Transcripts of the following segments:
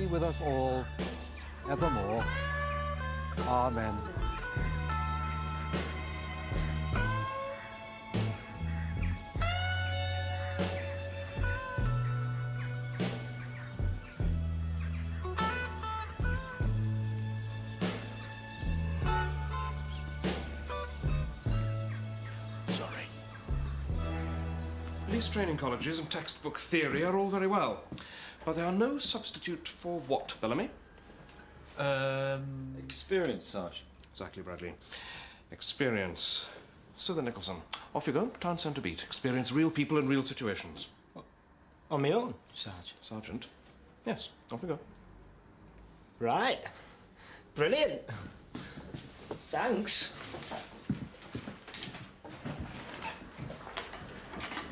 be with us all evermore. Amen. Police training colleges and textbook theory are all very well, but they are no substitute for what, Bellamy? Experience, Sarge. Exactly, Bradley. Experience. So then, Nicholson, off you go, town centre beat. Experience real people in real situations. On my own, Sarge? Sergeant. Yes, off we go. Right. Brilliant. Thanks.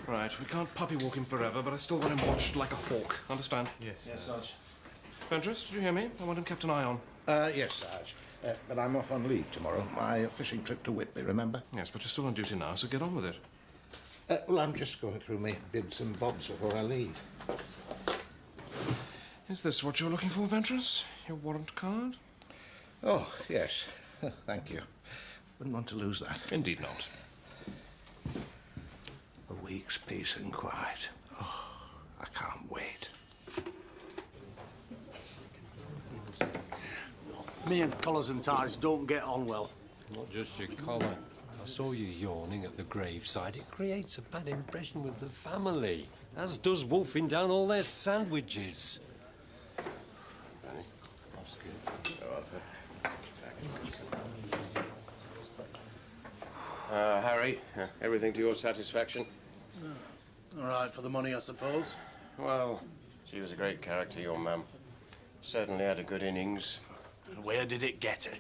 Right, we can't puppy walk him forever, but I still want him watched like a hawk. Understand? Yes, Sarge. Ventris, did you hear me? I want him kept an eye on. Yes, Sarge. But I'm off on leave tomorrow. My fishing trip to Whitby, remember? Yes, but you're still on duty now, so get on with it. Well, I'm just going through my bibs and bobs before I leave. Is this what you're looking for, Ventris? Your warrant card? Oh, yes. Thank you. Wouldn't want to lose that. Indeed not. A week's peace and quiet. Oh, I can't wait. Me and collars and ties don't get on well. Not just your collar. I saw you yawning at the graveside. It creates a bad impression with the family, as does wolfing down all their sandwiches. Harry, everything to your satisfaction? All right for the money, I suppose. Well, she was a great character, your mum. Certainly had a good innings. And where did it get her?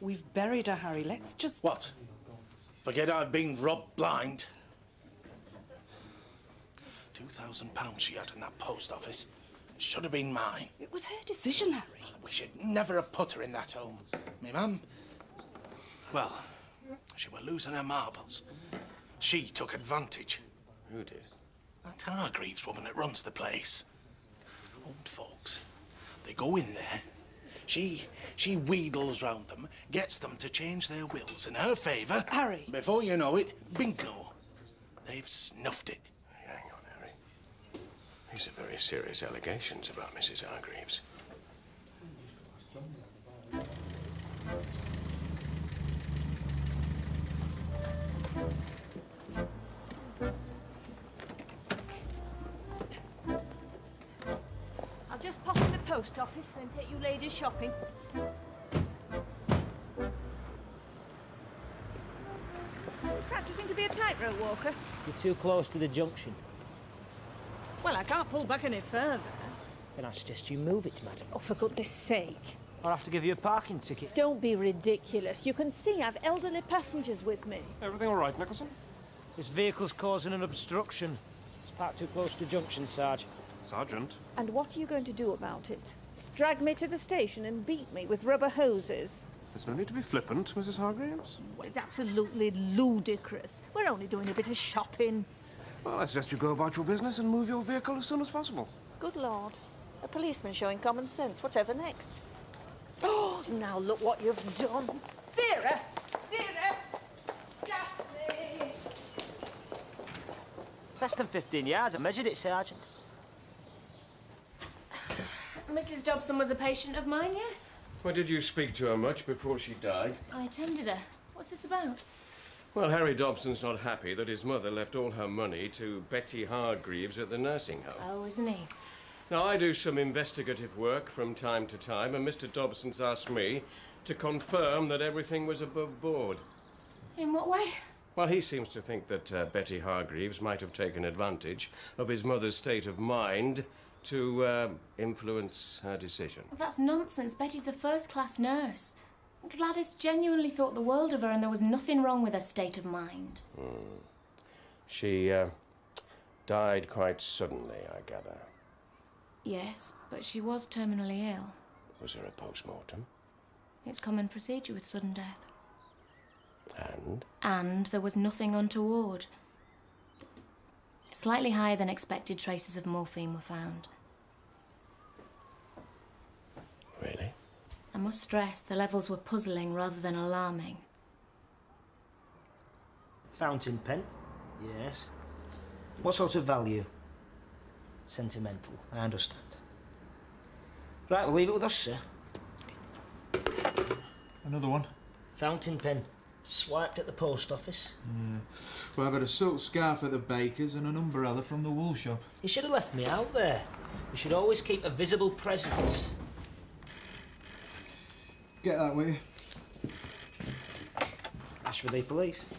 We've buried her, Harry. Let's just... What? Forget I've been robbed blind? £2,000 she had in that post office. It should have been mine. It was her decision, Harry. We should never have put her in that home. Me mum, well, she were losing her marbles. She took advantage. Who did? That Hargreaves woman that runs the place. Old folks, they go in there. She wheedles round them, gets them to change their wills in her favour. Harry. Before you know it, bingo. They've snuffed it. Hang on, Harry. These are very serious allegations about Mrs. Hargreaves. I'll just pop in the post office and take you ladies shopping. Practicing to be a tightrope walker? You're too close to the junction. Well, I can't pull back any further. Then I suggest you move it, madam. Oh, for goodness sake. I'll have to give you a parking ticket. Don't be ridiculous. You can see I've elderly passengers with me. Everything all right, Nicholson? This vehicle's causing an obstruction. It's parked too close to the junction, Sarge. Sergeant? And what are you going to do about it? Drag me to the station and beat me with rubber hoses? There's no need to be flippant, Mrs. Hargreaves. Well, it's absolutely ludicrous. We're only doing a bit of shopping. Well, I suggest you go about your business and move your vehicle as soon as possible. Good Lord. A policeman showing common sense. Whatever next? Oh, now look what you've done. Vera! Vera! Daphne! Less than 15 yards. I measured it, Sergeant. Mrs. Dobson was a patient of mine, yes? Well, did you speak to her much before she died? I attended her. What's this about? Well, Harry Dobson's not happy that his mother left all her money to Betty Hargreaves at the nursing home. Oh, isn't he? Now, I do some investigative work from time to time, and Mr. Dobson's asked me to confirm that everything was above board. In what way? Well, he seems to think that Betty Hargreaves might have taken advantage of his mother's state of mind to influence her decision. Well, that's nonsense. Betty's a first-class nurse. Gladys genuinely thought the world of her, and there was nothing wrong with her state of mind. She died quite suddenly, I gather. Yes, but she was terminally ill. Was there a post-mortem? It's common procedure with sudden death. And? And there was nothing untoward. Slightly higher than expected traces of morphine were found. I must stress the levels were puzzling rather than alarming. Fountain pen? Yes. What sort of value? Sentimental, I understand. Right, we'll leave it with us, sir. Another one. Fountain pen. Swiped at the post office. Yeah. Well, I've had a silk scarf at the baker's and an umbrella from the wool shop. You should have left me out there. You should always keep a visible presence. Get that, will you? Ashfordly Police.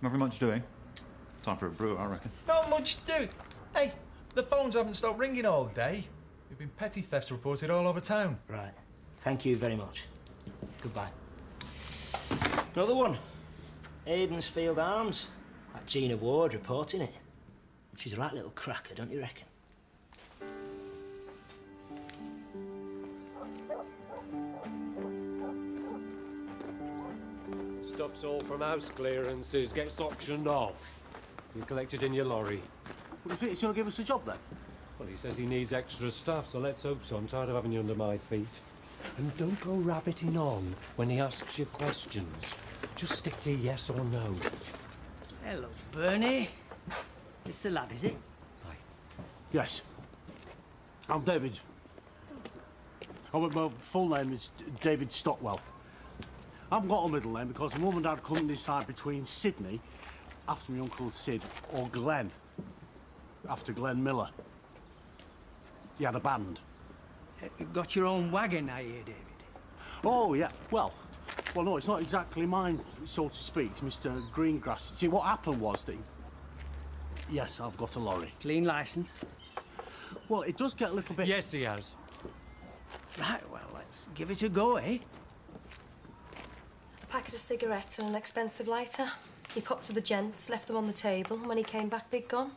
Nothing much doing. Time for a brew, I reckon. Not much to do. Hey, the phones haven't stopped ringing all day. There've been petty thefts reported all over town. Right. Thank you very much. Goodbye. Another one. Aidensfield Arms. That Gina Ward reporting it. She's a right little cracker, don't you reckon? Stuff's all from house clearances, gets auctioned off. You collected in your lorry. What do you think he's going to give us a job then? Well, he says he needs extra staff, so let's hope so. I'm tired of having you under my feet. And don't go rabbiting on when he asks you questions. Just stick to yes or no. Hello, Bernie. It's the lad, is it? Hi. Yes. I'm David. Oh, my full name is David Stockwell. I've got a middle name because my mum and dad couldn't decide between Sydney, after my uncle Sid, or Glenn, after Glenn Miller. He had a band. Got your own wagon, I hear, David. Oh, yeah. Well, no, it's not exactly mine, so to speak. It's Mr. Greengrass. See, what happened was that... Yes, I've got a lorry. Clean licence? Well, it does get a little bit... Yes, he has. Right, well, let's give it a go, eh? A packet of cigarettes and an expensive lighter. He popped to the gents, left them on the table, and when he came back, they'd gone.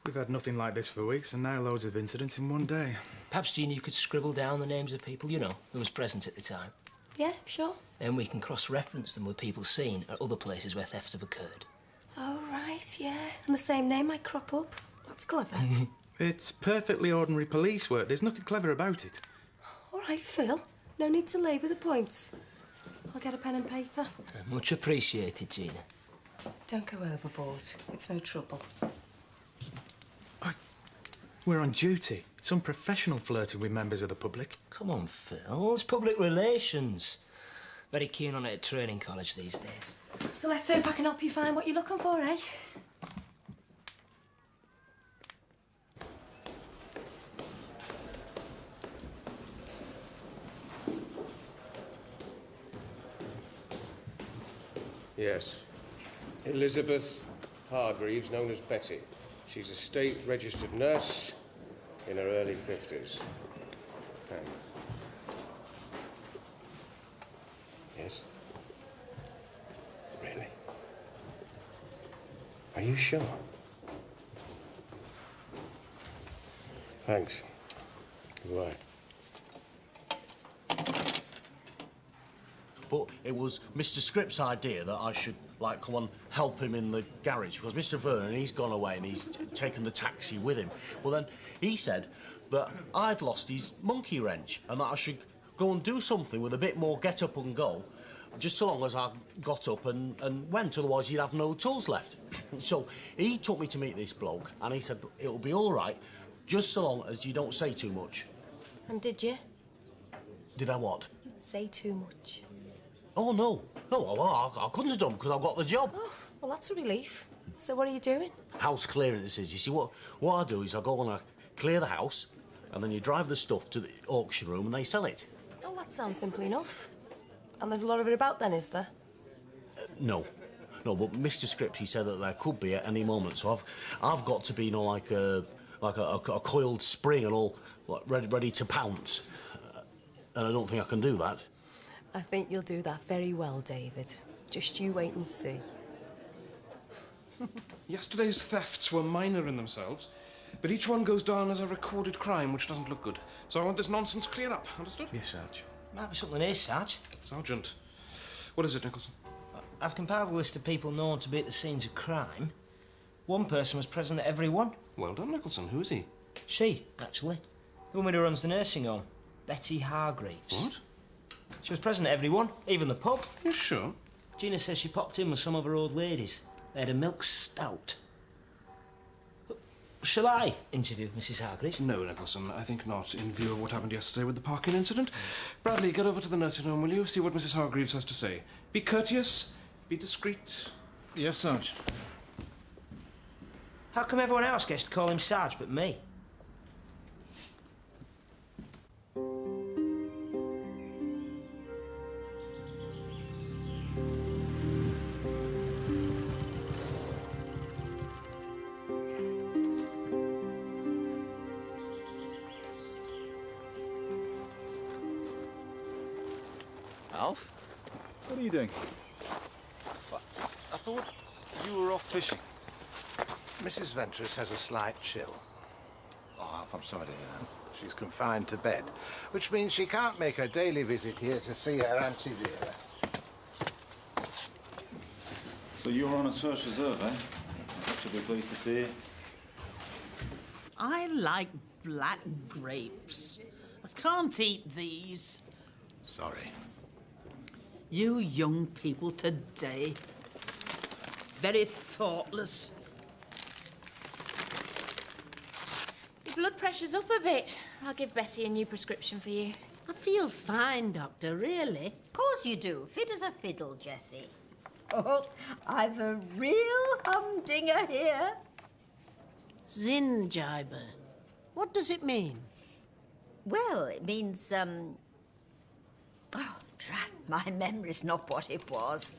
We've had nothing like this for weeks, and now loads of incidents in one day. Perhaps, Gina, you could scribble down the names of people you know who was present at the time. Yeah, sure. Then we can cross-reference them with people seen at other places where thefts have occurred. Oh, right, yeah. And the same name might crop up. That's clever. It's perfectly ordinary police work. There's nothing clever about it. All right, Phil. No need to labour the points. I'll get a pen and paper. Much appreciated, Gina. Don't go overboard. It's no trouble. We're on duty. Some professional flirting with members of the public. Come on, Phil. It's public relations. Very keen on it at training college these days. So let's see if I can help you find what you're looking for, eh? Yes. Elizabeth Hargreaves, known as Betty. She's a state-registered nurse in her early 50s. Thanks. Yes? Really? Are you sure? Thanks. Goodbye. But it was Mr. Scripps' idea that I should, like, come and help him in the garage, because Mr. Vernon, he's gone away and he's taken the taxi with him. Well, then he said that I'd lost his monkey wrench and that I should go and do something with a bit more get up and go, just so long as I got up and went, otherwise he'd have no tools left. So he took me to meet this bloke and he said it'll be all right, just so long as you don't say too much. And did you? Did I what? Say too much. Oh, no. No, I couldn't have done because I got the job. Oh, well, that's a relief. So what are you doing? House clearance is. You see, what I do is I go and I clear the house, and then you drive the stuff to the auction room and they sell it. Oh, that sounds simple enough. And there's a lot of it about then, is there? No. No, but Mr. Scripps, he said that there could be at any moment, so I've got to be, you know, like a coiled spring and all, like, ready to pounce. And I don't think I can do that. I think you'll do that very well, David. Just you wait and see. Yesterday's thefts were minor in themselves, but each one goes down as a recorded crime, which doesn't look good. So I want this nonsense cleared up, understood? Yes, Sarge. Might be something here, Sarge. Sergeant. What is it, Nicholson? I've compiled a list of people known to be at the scenes of crime. One person was present at every one. Well done, Nicholson. Who is he? She, actually. The woman who runs the nursing home. Betty Hargreaves. What? She was present at every one, even the pub. You sure? Gina says she popped in with some of her old ladies. They had a milk stout. Shall I interview Mrs. Hargreaves? No, Nicholson, I think not, in view of what happened yesterday with the parking incident. Bradley, get over to the nursing home, will you? See what Mrs. Hargreaves has to say. Be courteous, be discreet. Yes, Sarge. How come everyone else gets to call him Sarge but me? Alf? What are you doing? I thought you were off fishing. Mrs. Ventris has a slight chill. Oh, Alf, I'm sorry to hear that. She's confined to bed, which means she can't make her daily visit here to see her Auntie Vera. So you're on as first reserve, eh? I should be pleased to see you. I like black grapes. I can't eat these. Sorry. You young people today. Very thoughtless. Your blood pressure's up a bit. I'll give Betty a new prescription for you. I feel fine, Doctor, really. Of course you do. Fit as a fiddle, Jessie. Oh, I've a real humdinger here. Zingiber. What does it mean? Well, it means, Oh, drat, my memory's not what it was.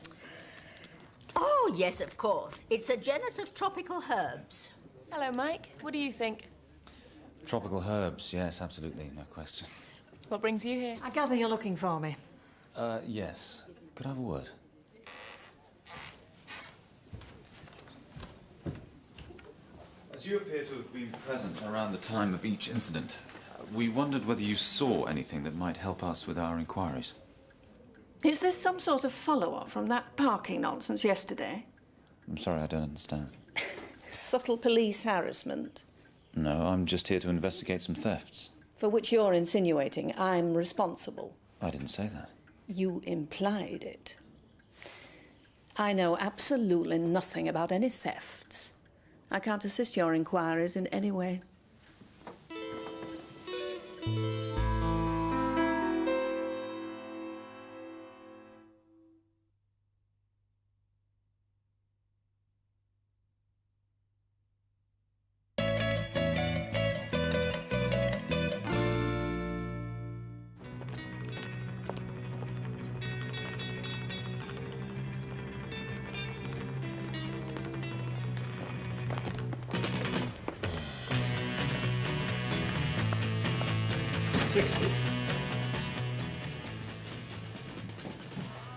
Oh, yes, of course. It's a genus of tropical herbs. Hello, Mike. What do you think? Tropical herbs, yes, absolutely, no question. What brings you here? I gather you're looking for me. Yes. Could I have a word? As you appear to have been present around the time of each incident, we wondered whether you saw anything that might help us with our inquiries. Is this some sort of follow-up from that parking nonsense yesterday? I'm sorry, I don't understand. Subtle police harassment, No, I'm just here to investigate some thefts. for which you're insinuating I'm responsible. I didn't say that. You implied it. I know absolutely nothing about any thefts. I can't assist your inquiries in any way.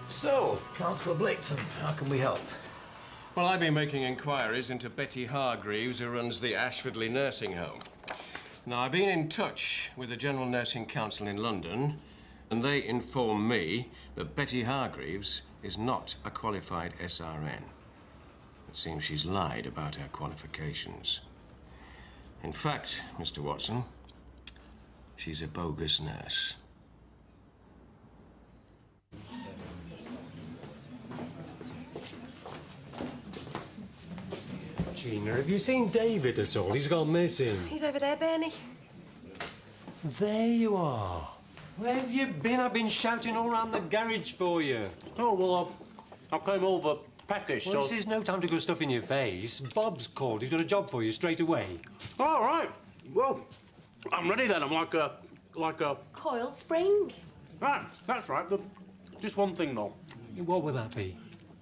So, Councillor Blaketon, how can we help? Well, I've been making inquiries into Betty Hargreaves, who runs the Ashfordly nursing home. Now, I've been in touch with the General Nursing Council in London, and they inform me that Betty Hargreaves is not a qualified SRN. It seems she's lied about her qualifications. In fact, Mr. Watson, she's a bogus nurse. Gina, have you seen David at all? He's gone missing. He's over there, Bernie. There you are. Where have you been? I've been shouting all round the garage for you. Oh, well, I came over peckish, Well, this is no time to go stuffing your face. Bob's called. He's got a job for you straight away. All right. Well, I'm ready then. I'm like a... Coiled spring. Right, that's right. Just one thing, though. What would that be?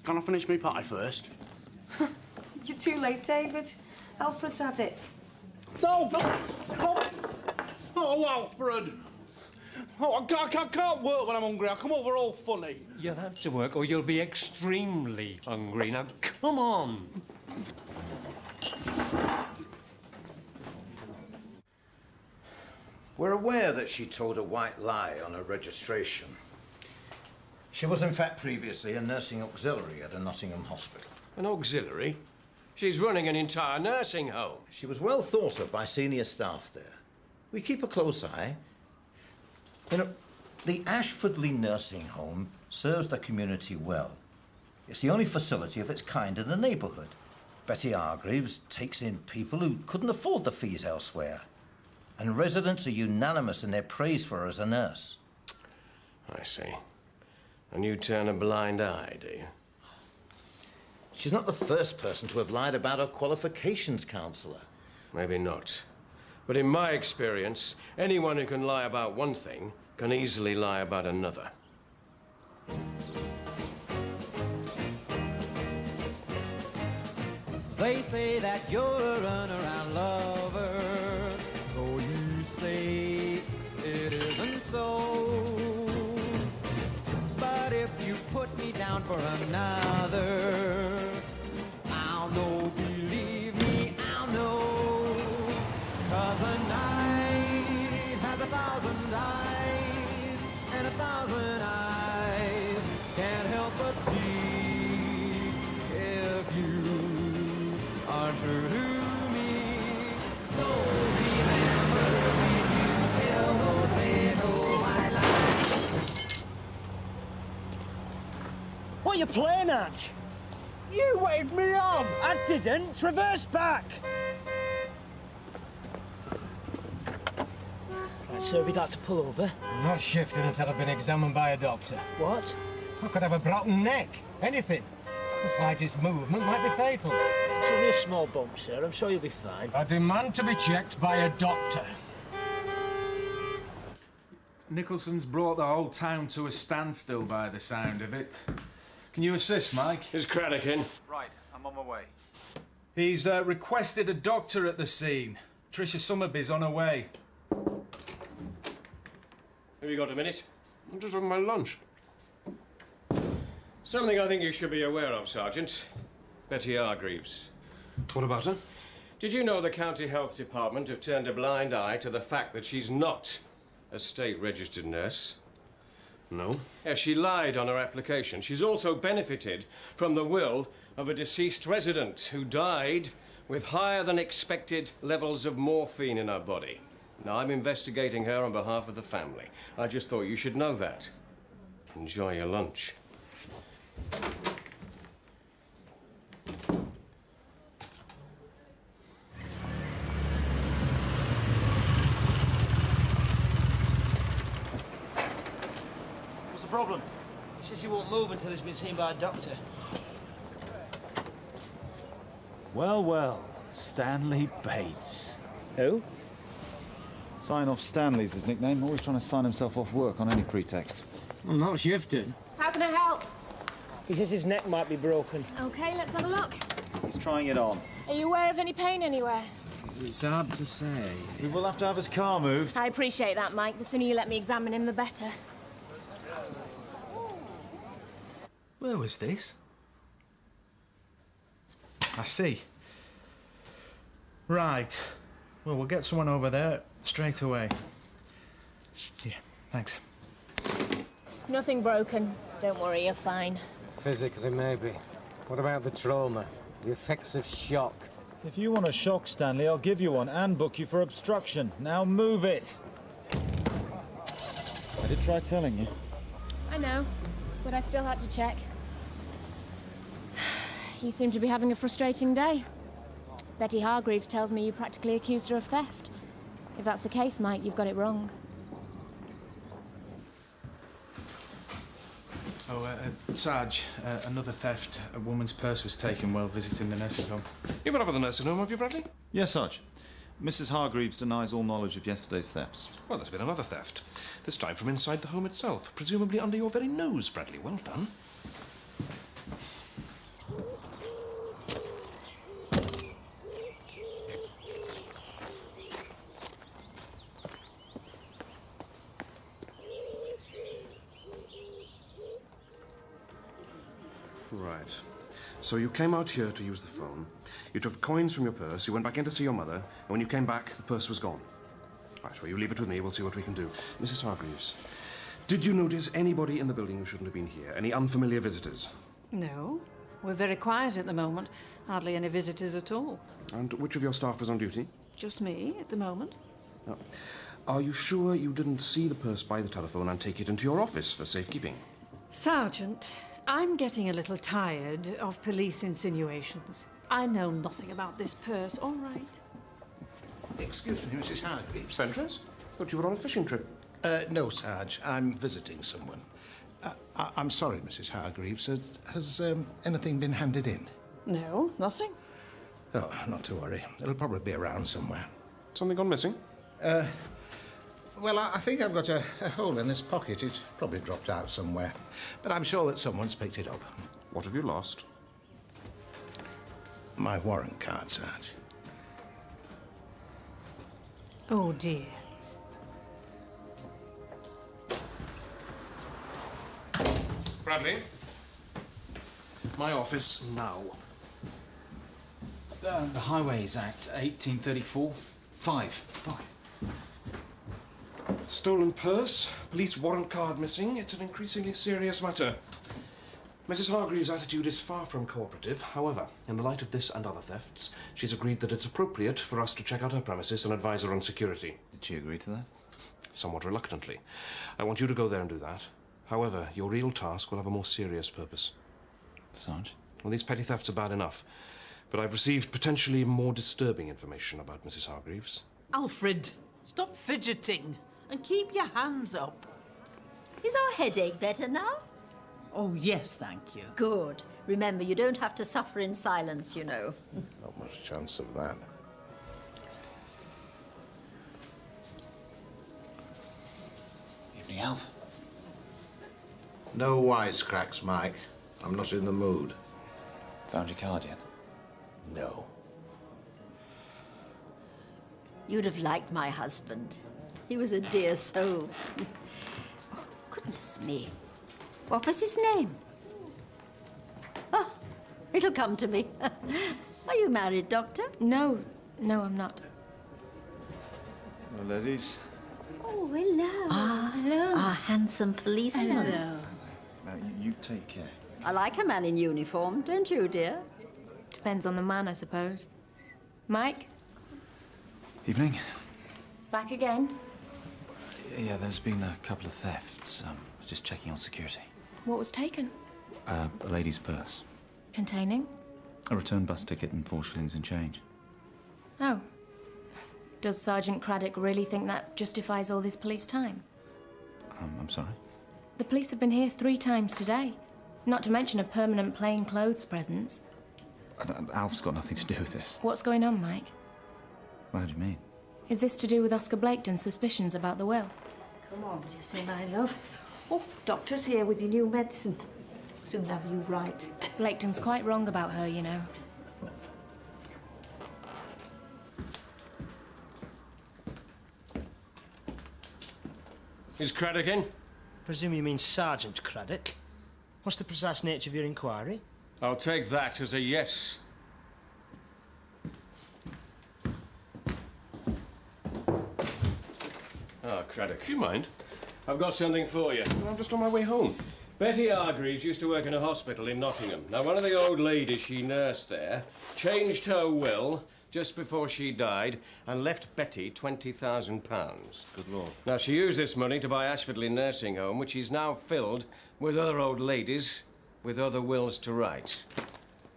Can I finish me pie first? You're too late, David. Alfred's had it. No, come. Oh, Alfred. Oh, I can't work when I'm hungry. I come over all funny. You'll have to work or you'll be extremely hungry. Now, come on. We're aware that she told a white lie on her registration. She was, in fact, previously a nursing auxiliary at a Nottingham hospital. An auxiliary? She's running an entire nursing home. She was well thought of by senior staff there. We keep a close eye. You know, the Ashfordly nursing home serves the community well. It's the only facility of its kind in the neighbourhood. Betty Hargreaves takes in people who couldn't afford the fees elsewhere. And residents are unanimous in their praise for her as a nurse. I see. And you turn a blind eye, do you? She's not the first person to have lied about her qualifications, counsellor. Maybe not. But in my experience, anyone who can lie about one thing can easily lie about another. They say that you're a runaround lover, though you say it isn't so. But if you put me down for another, I'll know, believe me, I'll know. 'Cause a night has 1,000 eyes, and 1,000 eyes can't help but see if you are true to me. So remember when you tell those little white lies. What are you playing at? You waved me on! I didn't! Reverse back! Right, sir, we'd like to pull over. I'm not shifting until I've been examined by a doctor. What? I could have a broken neck. Anything. The slightest movement might be fatal. It's only a small bump, sir. I'm sure you'll be fine. I demand to be checked by a doctor. Nicholson's brought the whole town to a standstill by the sound of it. Can you assist, Mike? Is Craddock in? Right, I'm on my way. He's requested a doctor at the scene. Tricia Summerby's on her way. Have you got a minute? I'm just having my lunch. Something I think you should be aware of, Sergeant. Betty Hargreaves. What about her? Did you know the County Health Department have turned a blind eye to the fact that she's not a state-registered nurse? No. Yes, she lied on her application. She's also benefited from the will of a deceased resident who died with higher than expected levels of morphine in her body. Now, I'm investigating her on behalf of the family. I just thought you should know that. Enjoy your lunch. What's the problem? He says he won't move until he's been seen by a doctor. Well, well, Stanley Bates. Who? Sign-off Stanley's his nickname, always trying to sign himself off work on any pretext. I'm not shifting. How can I help? He says his neck might be broken. Okay, let's have a look. He's trying it on. Are you aware of any pain anywhere? It's hard to say. We will have to have his car moved. I appreciate that, Mike. The sooner you let me examine him, the better. Where was this? I see. Right. Well, we'll get someone over there straight away. Yeah, thanks. Nothing broken. Don't worry, you're fine. Physically, maybe. What about the trauma? The effects of shock? If you want a shock, Stanley, I'll give you one and book you for obstruction. Now move it. I did try telling you. I know, but I still had to check. You seem to be having a frustrating day. Betty Hargreaves tells me you practically accused her of theft. If that's the case, Mike, you've got it wrong. Oh, Sarge, another theft. A woman's purse was taken while visiting the nursing home. You've been up at the nursing home, have you, Bradley? Yes, Sarge. Mrs. Hargreaves denies all knowledge of yesterday's thefts. Well, there's been another theft. This time from inside the home itself, presumably under your very nose, Bradley. Well done. Right. So you came out here to use the phone. You took the coins from your purse, you went back in to see your mother, and when you came back, the purse was gone. Right, well, you leave it with me, we'll see what we can do. Mrs. Hargreaves, did you notice anybody in the building who shouldn't have been here? Any unfamiliar visitors? No. We're very quiet at the moment. Hardly any visitors at all. And which of your staff was on duty? Just me at the moment. No. Are you sure you didn't see the purse by the telephone and take it into your office for safekeeping? Sergeant, I'm getting a little tired of police insinuations. I know nothing about this purse, all right? Excuse me, Mrs. Hargreaves. Fentress? Thought you were on a fishing trip. No, Sarge. I'm visiting someone. I'm sorry, Mrs. Hargreaves. Has anything been handed in? No, nothing. Oh, not to worry. It'll probably be around somewhere. Something gone missing? Well, I think I've got a hole in this pocket. It's probably dropped out somewhere. But I'm sure that someone's picked it up. What have you lost? My warrant card, Sarge. Oh, dear. Bradley? My office now. The Highways Act, 1834. Five. Stolen purse, police warrant card missing. It's an increasingly serious matter. Mrs. Hargreaves' attitude is far from cooperative. However, in the light of this and other thefts, she's agreed that it's appropriate for us to check out her premises and advise her on security. Did she agree to that? Somewhat reluctantly. I want you to go there and do that. However, your real task will have a more serious purpose. Sarge? Well, these petty thefts are bad enough, but I've received potentially more disturbing information about Mrs. Hargreaves. Alfred, stop fidgeting and keep your hands up. Is our headache better now? Oh, yes, thank you. Good. Remember, you don't have to suffer in silence, you know. Not much chance of that. Evening, Alf. No wisecracks, Mike. I'm not in the mood. Found your card yet? No. You'd have liked my husband. He was a dear soul. Oh, goodness me. What was his name? Oh, it'll come to me. Are you married, Doctor? No, I'm not. Well, ladies. Oh, hello. Ah, hello. Our handsome policeman. Now, you take care. I like a man in uniform, don't you, dear? Depends on the man, I suppose. Mike? Evening. Back again? Yeah, there's been a couple of thefts. Just checking on security. What was taken? A lady's purse. Containing? A return bus ticket and 4 shillings and change. Oh. Does Sergeant Craddock really think that justifies all this police time? I'm sorry? The police have been here 3 times today. Not to mention a permanent plainclothes presence. Alf's got nothing to do with this. What's going on, Mike? What do you mean? Is this to do with Oscar Blaketon's suspicions about the will? Come on, Jessie, my love. Oh, doctor's here with your new medicine. Soon have you right. Blaketon's quite wrong about her, you know. Is Craddock in? Presume you mean Sergeant Craddock. What's the precise nature of your inquiry? I'll take that as a yes. Ah, Craddock, you mind? I've got something for you. I'm just on my way home. Betty Hargreaves used to work in a hospital in Nottingham. Now, one of the old ladies she nursed there changed her will just before she died and left Betty £20,000. Good Lord. Now, she used this money to buy Ashfordly nursing home, which is now filled with other old ladies with other wills to write.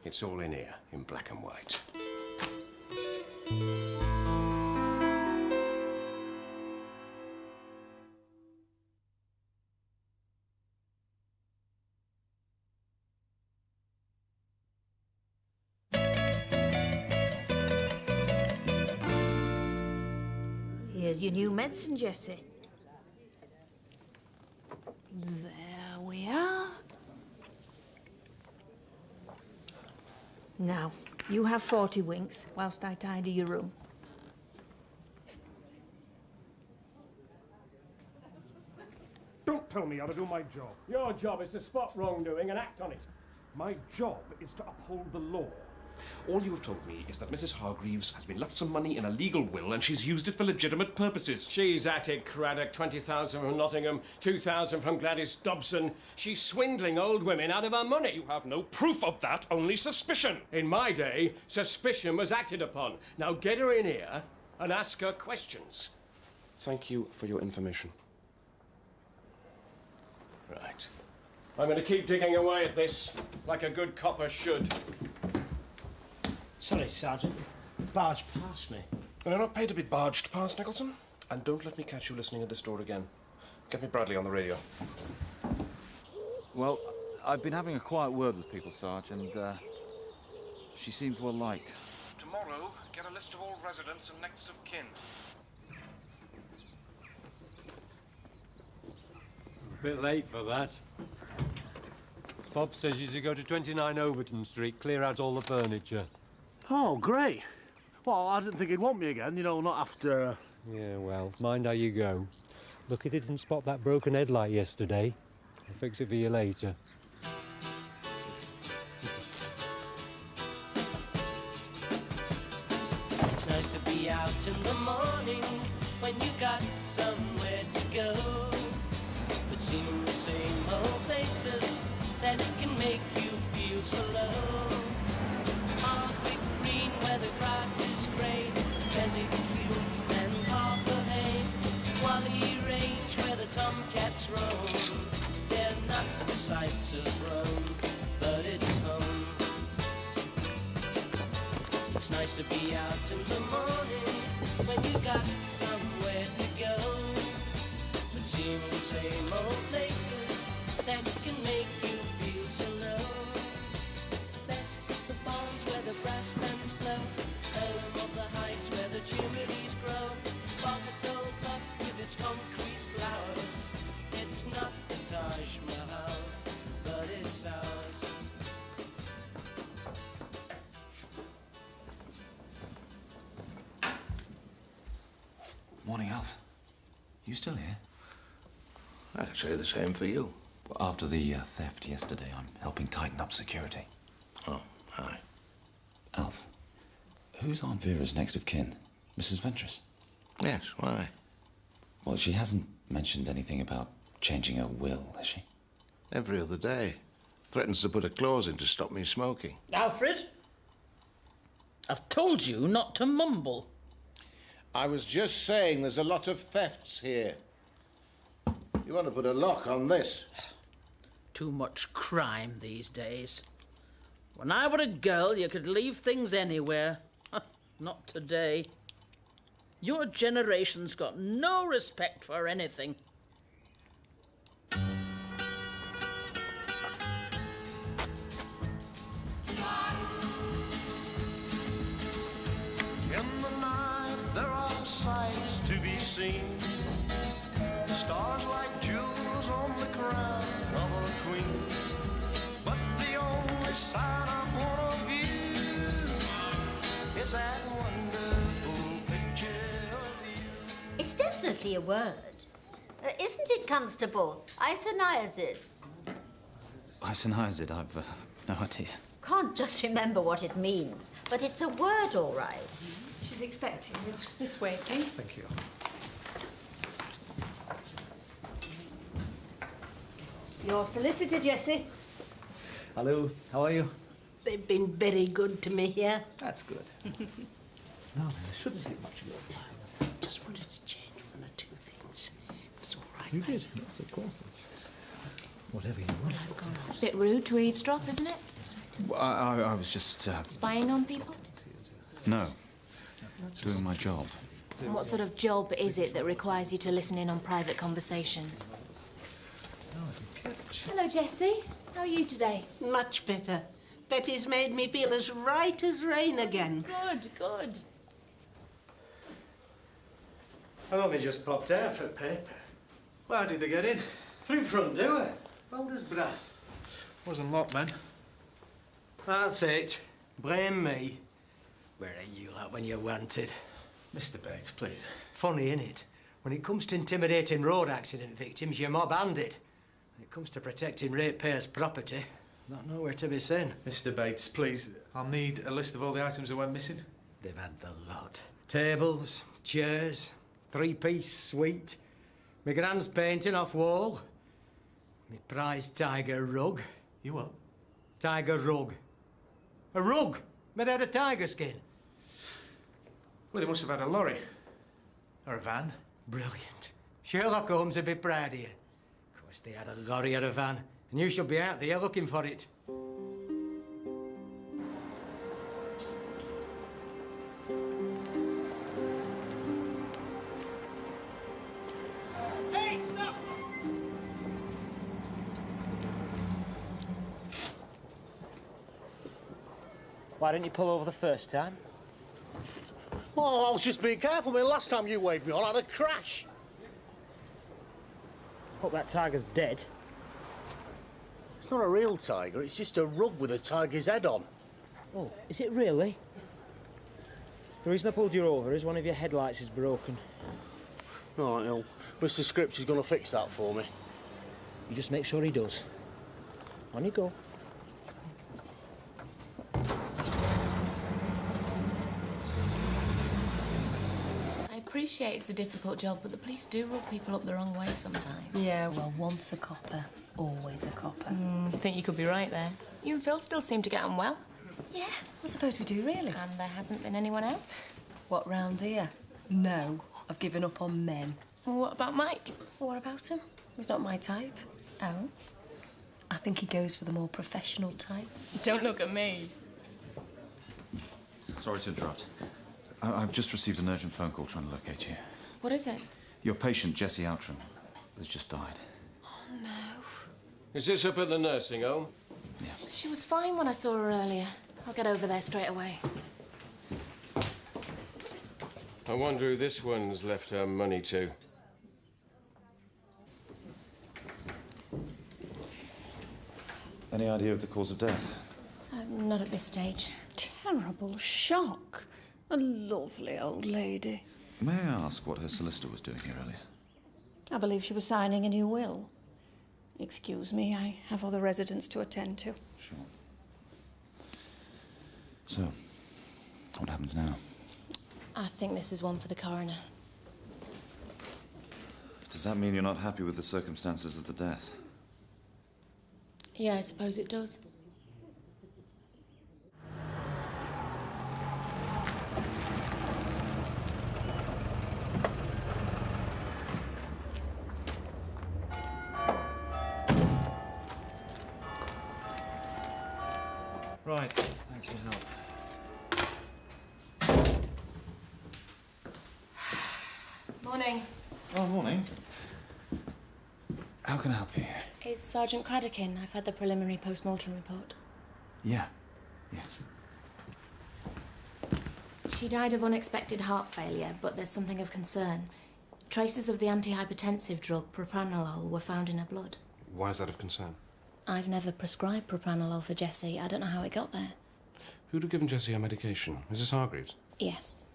It's all in here, in black and white. Here's your new medicine, Jessie. There we are. Now, you have 40 winks whilst I tidy your room. Don't tell me how to do my job. Your job is to spot wrongdoing and act on it. My job is to uphold the law. All you have told me is that Mrs. Hargreaves has been left some money in a legal will and she's used it for legitimate purposes. She's at it, Craddock. 20,000 from Nottingham, 2,000 from Gladys Dobson. She's swindling old women out of her money. You have no proof of that, only suspicion. In my day, suspicion was acted upon. Now get her in here and ask her questions. Thank you for your information. Right. I'm going to keep digging away at this, like a good copper should. Sorry, Sergeant. Barged past me. And I'm not paid to be barged past, Nicholson. And don't let me catch you listening at this door again. Get me Bradley on the radio. Well, I've been having a quiet word with people, Sarge, and she seems well liked. Tomorrow, get a list of all residents and next of kin. A bit late for that. Bob says you should go to 29 Overton Street, clear out all the furniture. Oh, great. Well, I didn't think he'd want me again, you know, not after... Yeah, well, mind how you go. Look, he didn't spot that broken headlight yesterday. I'll fix it for you later. It's nice to be out in the morning when you got somewhere to go. But seeing the same old places that can make you feel so low. Hardwick Green where the grass is grey, Pheasant Hill and Harper Hay, Wally Range where the tomcats roam. They're not the sights of Rome, but it's home. It's nice to be out in the morning when you got somewhere to go. But seeing the same old places that can make you feel so low. Less of the barns where the brass bands blow, home of the heights where the chimneys grow. Pockets old Buff with its concrete flowers. It's not the Taj Mahal, but it's ours. Morning, Alf. You still here? I'd say the same for you. Well, after the theft yesterday, I'm helping tighten up security. Oh, hi. Alf, who's Aunt Vera's next of kin? Mrs. Ventris? Yes, why? Well, she hasn't mentioned anything about changing her will, has she? Every other day. Threatens to put a clause in to stop me smoking. Alfred, I've told you not to mumble. I was just saying there's a lot of thefts here. You want to put a lock on this? Too much crime these days. When I were a girl, you could leave things anywhere. Not today. Your generation's got no respect for anything. In the night, there are sights to be seen. Stars like jewels on the crown of a queen. But the only sight I want of you is that wonderful picture of you. It's definitely a word. Isn't it, Constable? Isoniazid. Isoniazid, I've no idea. Can't just remember what it means, but it's a word, all right. She's expecting you. This way, please. Thank you. Your solicitor, Jessie. Hello, how are you? They've been very good to me here. That's good. No, I shouldn't take much of your time. Just wanted to change one or two things. It's all right. You did? Yes, of course. Whatever you want. Bit rude to eavesdrop, isn't it? Well, I was just... Spying on people? No. Doing my job. And what sort of job is it that requires you to listen in on private conversations? Hello, Jessie. How are you today? Much better. Betty's made me feel as right as rain again. Good, good. I've only just popped out for a paper. Where did they get in? Through front door. Bold as brass. Wasn't locked, man. That's it. Blame me. Where are you at when you're wanted? Mr. Bates, please. Funny, innit? When it comes to intimidating road accident victims, you're mob-handed. When it comes to protecting ratepayers' property, not nowhere to be seen. Mr. Bates, please. I'll need a list of all the items that went missing. They've had the lot. Tables, chairs, three-piece suite, my grand's painting off wall, my prized tiger rug. You what? Tiger rug. A rug made out of tiger skin. Well, they must have had a lorry. Or a van. Brilliant. Sherlock Holmes would be proud of you. Of course, they had a lorry or a van, and you should be out there looking for it. Hey, stop! Why didn't you pull over the first time? Oh, I was just being careful. I mean, last time you waved me on, I had a crash. Hope that tiger's dead. It's not a real tiger. It's just a rug with a tiger's head on. Oh, is it really? The reason I pulled you over is one of your headlights is broken. All right, no. Mr. Scripps is going to fix that for me. You just make sure he does. On you go. I appreciate it's a difficult job, but the police do rub people up the wrong way sometimes. Yeah, well, once a copper, always a copper. I think you could be right there. You and Phil still seem to get on well. Yeah, I suppose we do, really. And there hasn't been anyone else? What, round here? No, I've given up on men. Well, what about Mike? Well, what about him? He's not my type. Oh? I think he goes for the more professional type. Don't look at me. Sorry to interrupt. I've just received an urgent phone call trying to locate you. What is it? Your patient, Jessie Outram, has just died. Oh, no. Is this up at the nursing home? She was fine when I saw her earlier. I'll get over there straight away. I wonder who this one's left her money to. Any idea of the cause of death? Not at this stage. Terrible shock. A lovely old lady. May I ask what her solicitor was doing here earlier? I believe she was signing a new will. Excuse me, I have other residents to attend to. Sure. So, what happens now? I think this is one for the coroner. Does that mean you're not happy with the circumstances of the death? Yeah, I suppose it does. Right, thanks for your help. Morning. Oh, morning. How can I help you? Is Sergeant Craddock in? I've had the preliminary post-mortem report. Yeah. She died of unexpected heart failure, but there's something of concern. Traces of the antihypertensive drug propranolol were found in her blood. Why is that of concern? I've never prescribed propranolol for Jessie. I don't know how it got there. Who'd have given Jessie her medication? Mrs. Hargreaves? Yes.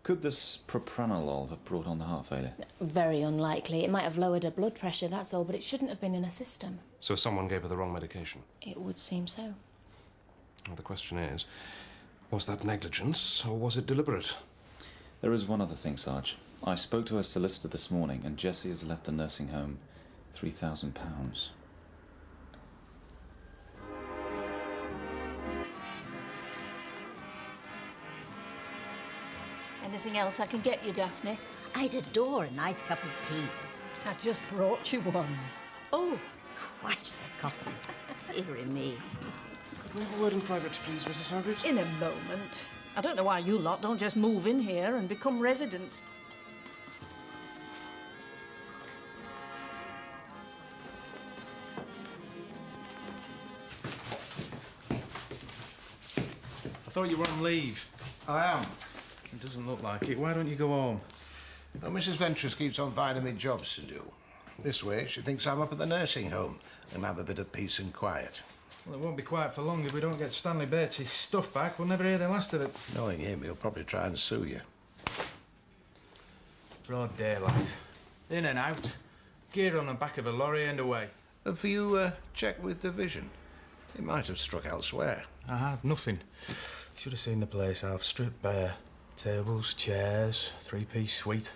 Could this propranolol have brought on the heart failure? Very unlikely. It might have lowered her blood pressure, that's all, but it shouldn't have been in her system. So someone gave her the wrong medication? It would seem so. Well, the question is, was that negligence or was it deliberate? There is one other thing, Sarge. I spoke to her solicitor this morning and Jessie has left the nursing home £3,000. Anything else I can get you, Daphne? I'd adore a nice cup of tea. I just brought you one. Oh, quite forgotten. Dearie me. Can we have a word in private, please, Mrs. Hargreaves? In a moment. I don't know why you lot don't just move in here and become residents. I thought you were on leave. I am. It doesn't look like it. Why don't you go home? Well, Mrs. Ventures keeps on finding me jobs to do. This way, she thinks I'm up at the nursing home and have a bit of peace and quiet. Well, it won't be quiet for long if we don't get Stanley Bates' stuff back. We'll never hear the last of it. Knowing him, he'll probably try and sue you. Broad daylight. In and out. Gear on the back of a lorry and away. Have you checked with Division? He might have struck elsewhere. I have nothing. Should have seen the place half stripped bare. Tables, chairs, three-piece suite.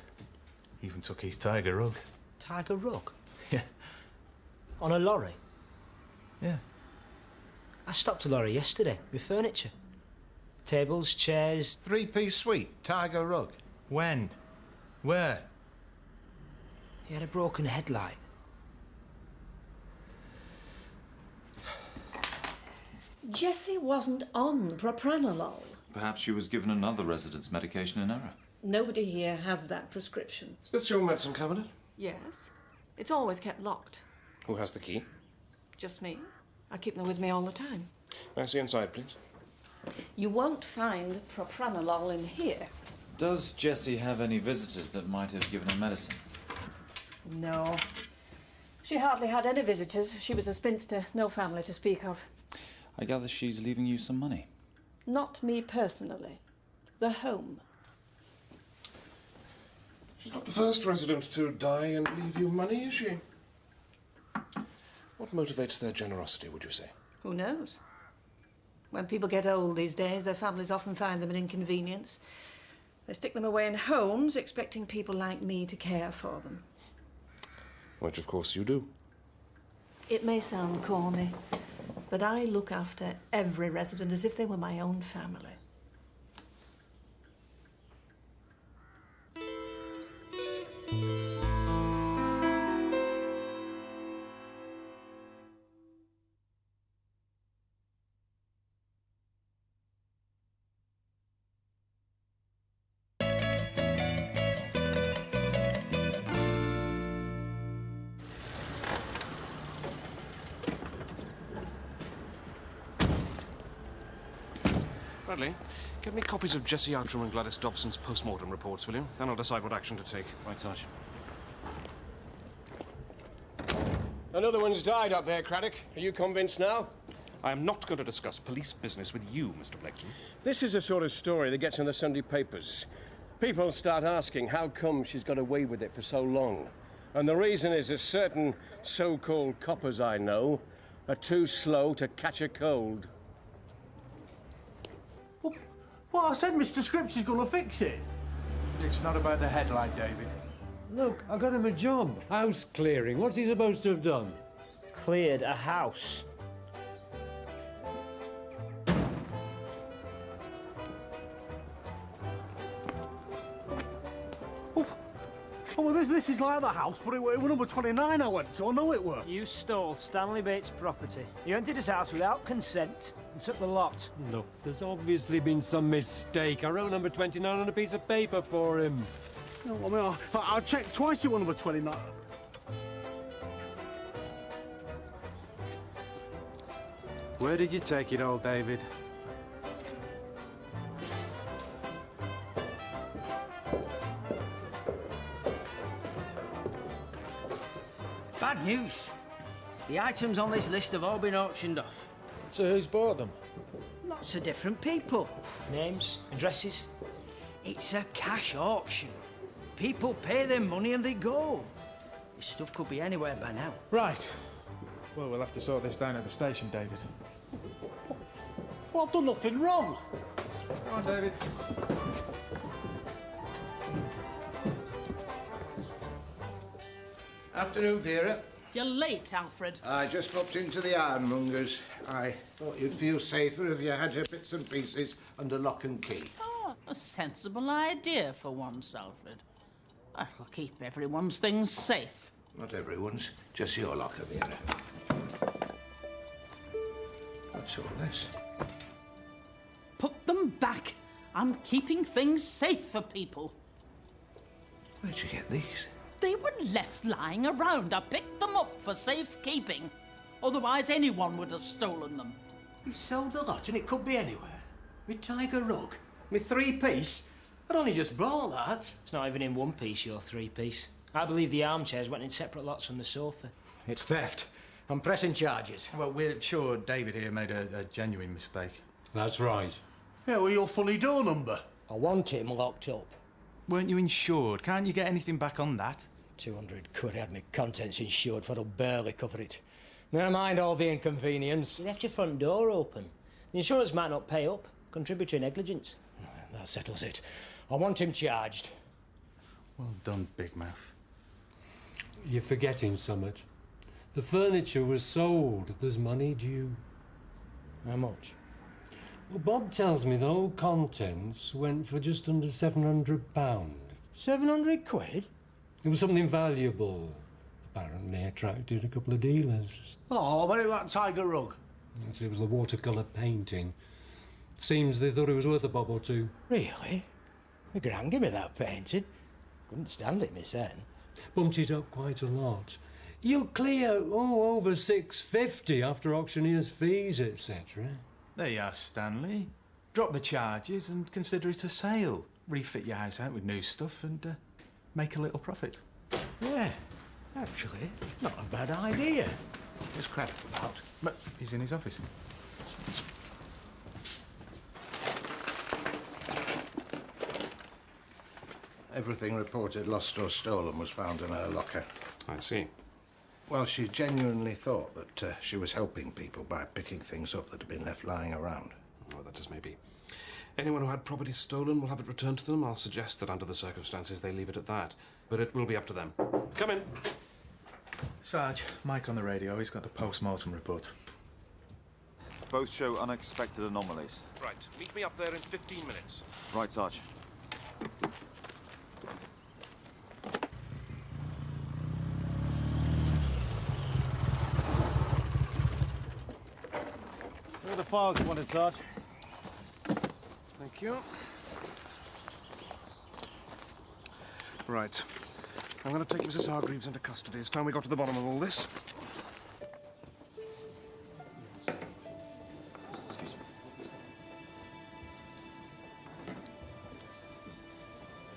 Even took his tiger rug. Tiger rug? Yeah. On a lorry? Yeah. I stopped a lorry yesterday with furniture. Tables, chairs... Three-piece suite, tiger rug. When? Where? He had a broken headlight. Jessie wasn't on propranolol. Perhaps she was given another resident's medication in error. Nobody here has that prescription. Is this your medicine cabinet? Yes. It's always kept locked. Who has the key? Just me. I keep them with me all the time. May I see inside, please? You won't find propranolol in here. Does Jessie have any visitors that might have given her medicine? No. She hardly had any visitors. She was a spinster, no family to speak of. I gather she's leaving you some money. Not me personally. The home. She's not the first resident to die and leave you money, is she? What motivates their generosity, would you say? Who knows? When people get old these days, their families often find them an inconvenience. They stick them away in homes, expecting people like me to care for them. Which, of course, you do. It may sound corny, but I look after every resident as if they were my own family. Bradley, get me copies of Jessie Outram and Gladys Dobson's post-mortem reports, will you? Then I'll decide what action to take. Right, Sarge. Another one's died up there, Craddock. Are you convinced now? I am not going to discuss police business with you, Mr. Blaketon. This is the sort of story that gets in the Sunday papers. People start asking how come she's got away with it for so long. And the reason is that certain so-called coppers I know are too slow to catch a cold. Well, I said Mr. Scripps is going to fix it. It's not about the headlight, David. Look, I got him a job. House clearing. What's he supposed to have done? Cleared a house. Oh, well, this is like the house, but it were number 29 I went to. I know it were. You stole Stanley Bates' property. You entered his house without consent and took the lot. Look, there's obviously been some mistake. I wrote number 29 on a piece of paper for him. No, I mean, I checked twice it were number 29. Where did you take it all, David? Bad news. The items on this list have all been auctioned off. So who's bought them? Lots of different people. Names, addresses. It's a cash auction. People pay their money and they go. This stuff could be anywhere by now. Right. Well, we'll have to sort this down at the station, David. Well, I've done nothing wrong. Come on, David. Afternoon, Vera. You're late, Alfred. I just popped into the ironmonger's. I thought you'd feel safer if you had your bits and pieces under lock and key. Oh, a sensible idea for once, Alfred. I'll keep everyone's things safe. Not everyone's, just your locker, Vera. What's all this? Put them back. I'm keeping things safe for people. Where'd you get these? They were left lying around. I picked them up for safekeeping. Otherwise, anyone would have stolen them. You sold a lot and it could be anywhere. Me tiger rug, me three-piece. I'd only just bought that. It's not even in one piece, your three-piece. I believe the armchairs went in separate lots from the sofa. It's theft. I'm pressing charges. Well, we're sure David here made a genuine mistake. That's right. Yeah, well, your funny door number. I want him locked up. Weren't you insured? Can't you get anything back on that? 200 quid had me contents insured for it'll barely cover it. Never mind all the inconvenience. You left your front door open. The insurance might not pay up. Contributory negligence. That settles it. I want him charged. Well done, Big Mouth. You're forgetting something. The furniture was sold. There's money due. How much? Well, Bob tells me the whole contents went for just under £700. 700 quid? It was something valuable. Apparently attracted a couple of dealers. Oh, what about that tiger rug? It was a watercolour painting. Seems they thought it was worth a bob or two. Really? My gran gave me that painting. Couldn't stand it, Miss N. Bumped it up quite a lot. You'll clear, over £650 after auctioneer's fees, etc. There you are, Stanley. Drop the charges and consider it a sale. Refit your house out with new stuff and make a little profit. Yeah, actually, not a bad idea. What's Craddock about? But he's in his office. Everything reported lost or stolen was found in her locker. I see. Well, she genuinely thought that she was helping people by picking things up that had been left lying around. Oh, that just may be. Anyone who had property stolen will have it returned to them. I'll suggest that under the circumstances they leave it at that. But it will be up to them. Come in. Sarge, Mike on the radio. He's got the post-mortem report. Both show unexpected anomalies. Right. Meet me up there in 15 minutes. Right, Sarge. Here are the files you wanted, Sarge. Thank you. Right. I'm going to take Mrs. Hargreaves into custody. It's time we got to the bottom of all this.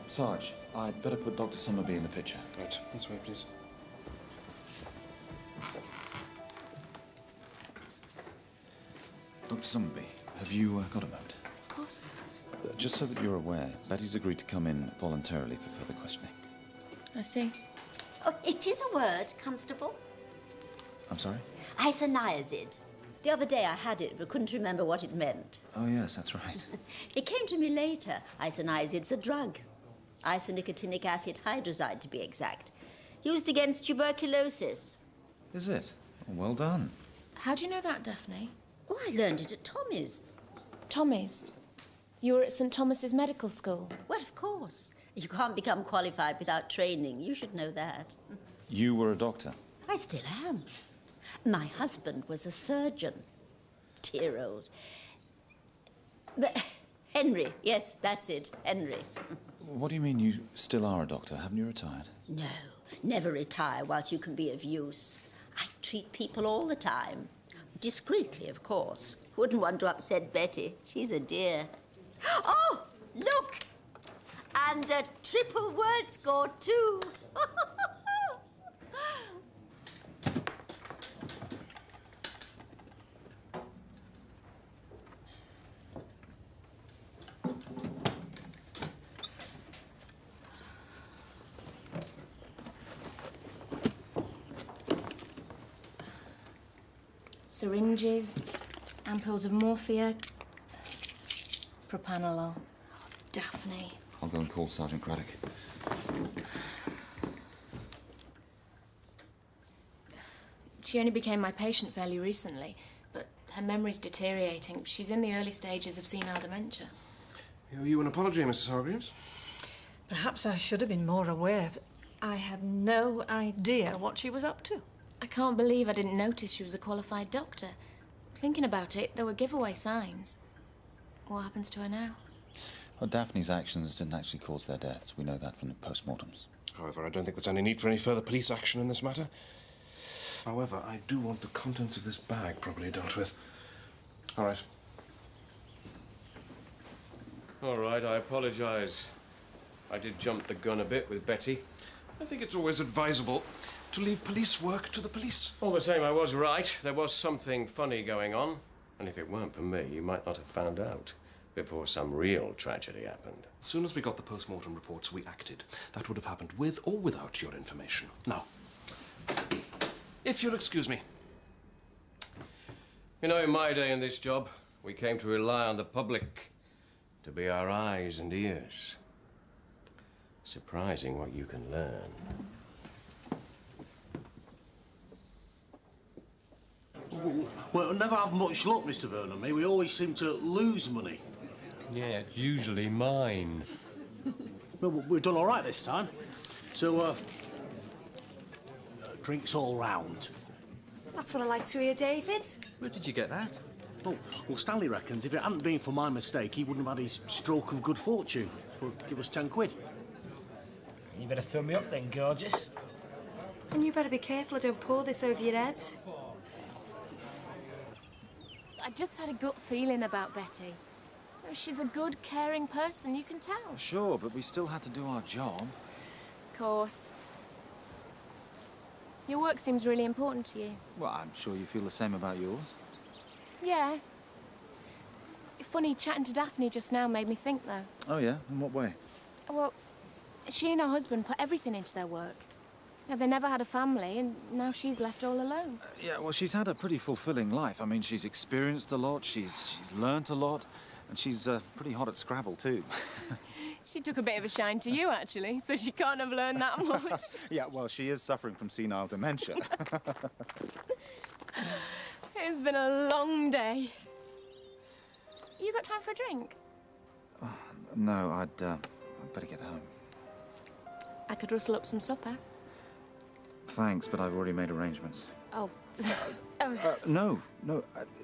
Sarge, I'd better put Dr. Summerby in the picture. Right. This way, please. Dr. Summerby, have you got a moment? Of course. Just so that you're aware, Betty's agreed to come in voluntarily for further questioning. I see. Oh, it is a word, Constable. I'm sorry? Isoniazid. The other day I had it, but couldn't remember what it meant. Oh, yes, that's right. It came to me later. Isoniazid's a drug. Isonicotinic acid hydroside, to be exact. Used against tuberculosis. Is it? Well done. How do you know that, Daphne? Oh, I learned it at Tommy's. Tommy's? You were at St Thomas's Medical School? Well, of course. You can't become qualified without training. You should know that. You were a doctor? I still am. My husband was a surgeon. Dear old. But Henry, yes, that's it, Henry. What do you mean you still are a doctor? Haven't you retired? No, never retire whilst you can be of use. I treat people all the time. Discreetly, of course. Wouldn't want to upset Betty. She's a dear. Oh, look! And a triple word score, too. Syringes, ampoules of morphia, propranolol. Oh, Daphne. I'll go and call Sergeant Craddock. She only became my patient fairly recently, but her memory's deteriorating. She's in the early stages of senile dementia. You owe you an apology, Mrs. Hargreaves. Perhaps I should have been more aware, but I had no idea what she was up to. I can't believe I didn't notice she was a qualified doctor. Thinking about it, there were giveaway signs. What happens to her now? Well, Daphne's actions didn't actually cause their deaths. We know that from the post-mortems. However, I don't think there's any need for any further police action in this matter. However, I do want the contents of this bag properly dealt with. All right. All right, I apologise. I did jump the gun a bit with Betty. I think it's always advisable to leave police work to the police. All the same, I was right. There was something funny going on. And if it weren't for me, you might not have found out before some real tragedy happened. As soon as we got the post-mortem reports, we acted. That would have happened with or without your information. Now, if you'll excuse me. You know, in my day in this job, we came to rely on the public to be our eyes and ears. Surprising what you can learn. Well, never have much luck, Mr. Vernon. We always seem to lose money. Yeah, it's usually mine. Well, we've done all right this time. So, drinks all round. That's what I like to hear, David. Where did you get that? Oh, well, Stanley reckons if it hadn't been for my mistake, he wouldn't have had his stroke of good fortune. So give us 10 quid. You better fill me up then, gorgeous. And you better be careful I don't pour this over your head. I just had a gut feeling about Betty. She's a good, caring person, you can tell. Sure, but we still had to do our job. Of course. Your work seems really important to you. Well, I'm sure you feel the same about yours. Yeah. Funny, chatting to Daphne just now made me think, though. Oh, yeah? In what way? Well, she and her husband put everything into their work. You know, they never had a family, and now she's left all alone. Yeah, well, she's had a pretty fulfilling life. I mean, she's experienced a lot, she's learnt a lot, and she's pretty hot at Scrabble, too. She took a bit of a shine to you, actually, so she can't have learned that much. Yeah, well, she is suffering from senile dementia. It's been a long day. You got time for a drink? No, I'd better get home. I could rustle up some supper. Thanks, but I've already made arrangements. Oh. No,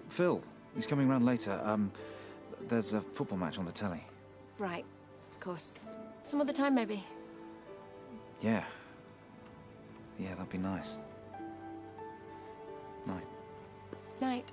Phil, he's coming round later. There's a football match on the telly. Right, of course. Some other time, maybe. Yeah. Yeah, that'd be nice. Night. Night.